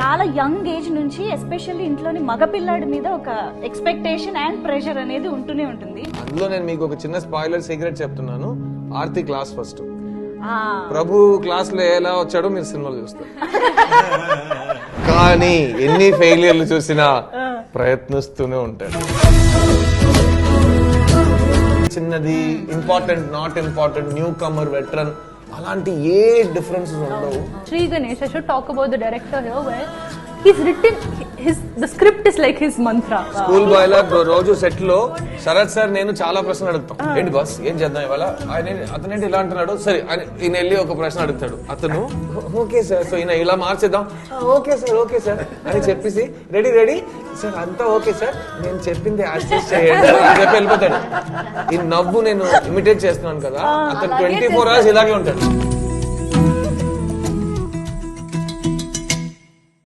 చాలా young age నుంచి especially ఇంట్లోని మగపిల్లాడి మీద ఒక ఎక్స్పెక్టేషన్ అండ్ ప్రెషర్ అనేది ఉంటూనే ఉంటుంది. అందులో నేను మీకు ఒక చిన్న స్పాయిలర్ సీక్రెట్ చెప్తున్నాను. ఆర్తి క్లాస్ ఫస్ట్, ఆ, ప్రభు క్లాస్ లో ఎలా వచ్చాడో మీరు సినిమాలు చూస్తారు. కానీ ఎన్ని ఫెయిలియర్లు చూసినా ప్రయత్నిస్తూనే ఉంటాడు. చిన్నది, important, not important, newcomer, veteran, అలాంటి ఏ డిఫరెన్సెస్ ఉండవు. Sri Ganesh, I should talk about the director here, where he's written the script is like his mantra. School boy లా రోజు సెట్ లో శరత్ సార్ నేను చాలా ప్రశ్నలు అడుగుతాం. ఏంటి బాస్ ఏం చేద్దాం ఇవాళ, అతనేంటి ఇలా అంటున్నాడు, సరే ఈయన వెళ్ళి ఒక ప్రశ్న అడుగుతాడు. అతను ఓకే సార్, సో ఈయన ఇలా మార్చేద్దాం, ఓకే సార్ ఓకే సార్ అని చెప్పేసి రెడీ రెడీ సార్ అంతా ఓకే సార్ నేను చెప్పింది యాక్సెస్ చేయండి అని చెప్పి వెళ్ళిపోతాడు. ఈ నవ్వు నేను ఇమిటేట్ చేస్తున్నాను కదా, అతను 24 hours ఇలాగే ఉంటాడు.